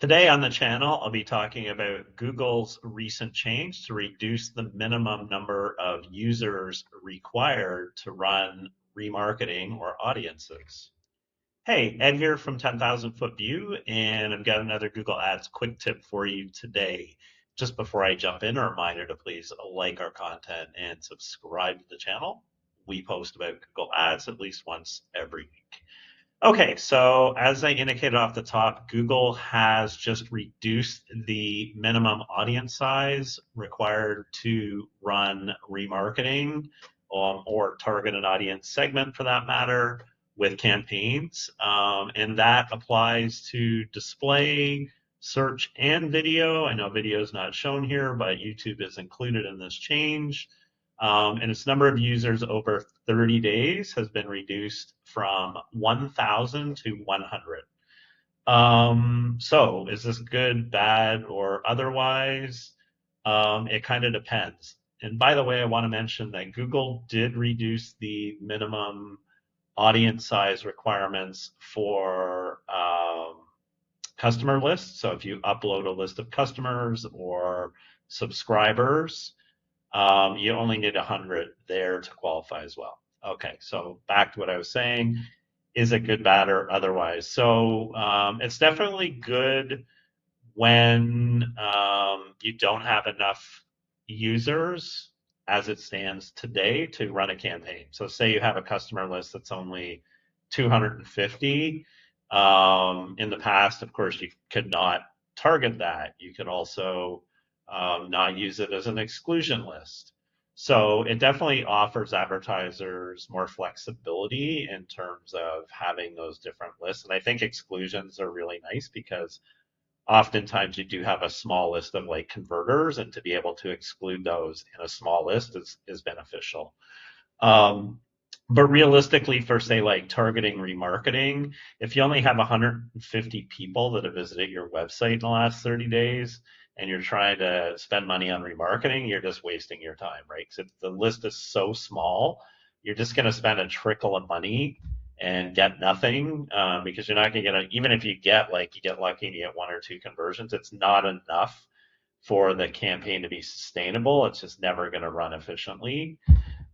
Today on the channel, I'll be talking about Google's recent change to reduce the minimum number of users required to run remarketing or audiences. Hey, Ed here from 10,000 Foot View, and I've got another Google Ads quick tip for you today. Just before I jump in, a reminder to please like our content and subscribe to the channel. We post about Google Ads at least once every week. Okay, so as I indicated off the top, Google has just reduced the minimum audience size required to run remarketing or target an audience segment for that matter with campaigns. And that applies to display, search, and video. I know video is not shown here, but YouTube is included in this change. And its number of users over 30 days has been reduced from 1,000 to 100. So is this good, bad, or otherwise? It kind of depends. And by the way, I want to mention that Google did reduce the minimum audience size requirements for customer lists. So if you upload a list of customers or subscribers, you only need 100 there to qualify as well. Okay, so back to what I was saying. Is it good, bad, or otherwise? So it's definitely good when you don't have enough users as it stands today to run a campaign. So say you have a customer list that's only 250. In the past, of course, you could not target that. You could also not use it as an exclusion list. So it definitely offers advertisers more flexibility in terms of having those different lists. And I think exclusions are really nice because oftentimes you do have a small list of like converters, and to be able to exclude those in a small list is beneficial. But realistically, for say like targeting remarketing, if you only have 150 people that have visited your website in the last 30 days and you're trying to spend money on remarketing, you're just wasting your time, right? Because the list is so small, you're just going to spend a trickle of money and get nothing because you're not going to get even if you get like you get lucky and you get one or two conversions, it's not enough for the campaign to be sustainable. It's just never going to run efficiently.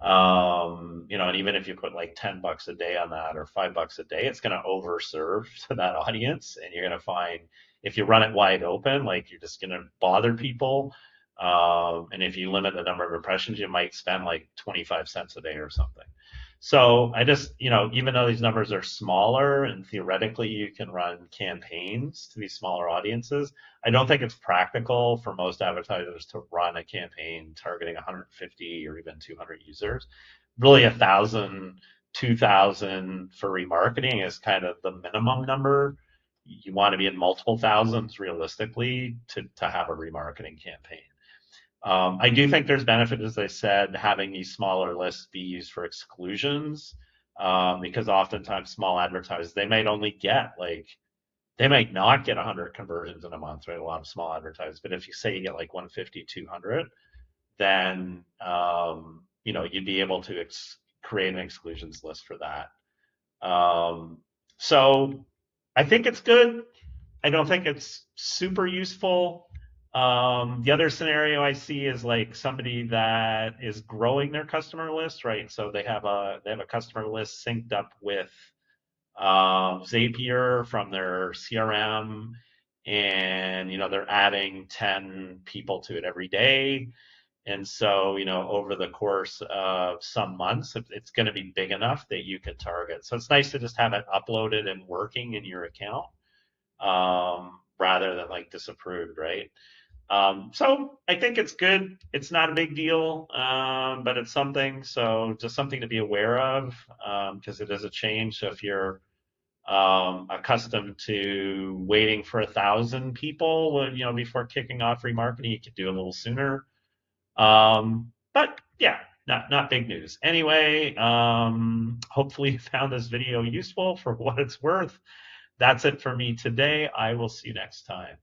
And even if you put like $10 a day on that or $5 a day, it's going to overserve to that audience. And you're going to find if you run it wide open, like you're just going to bother people. And if you limit the number of impressions, you might spend like 25 cents a day or something. So I just, even though these numbers are smaller and theoretically you can run campaigns to these smaller audiences, I don't think it's practical for most advertisers to run a campaign targeting 150 or even 200 users. Really, 1,000, 2,000 for remarketing is kind of the minimum number. You want to be in multiple thousands realistically to have a remarketing campaign. I do think there's benefit, as I said, having these smaller lists be used for exclusions, because oftentimes small advertisers, they might only get they might not get 100 conversions in a month, right? A lot of small advertisers. But if you say you get like 150, 200, then, you'd be able to create an exclusions list for that. So I think it's good. I don't think it's super useful. The other scenario I see is like somebody that is growing their customer list, right? So they have a customer list synced up with Zapier from their CRM, and they're adding 10 people to it every day. And so, over the course of some months, it's going to be big enough that you could target. So it's nice to just have it uploaded and working in your account, rather than like disapproved, right? So I think it's good. It's not a big deal, but it's something. So just something to be aware of, because it is a change. So if you're accustomed to waiting for 1,000 people, before kicking off remarketing, you could do a little sooner. But yeah, not big news. Anyway, hopefully you found this video useful for what it's worth. That's it for me today. I will see you next time.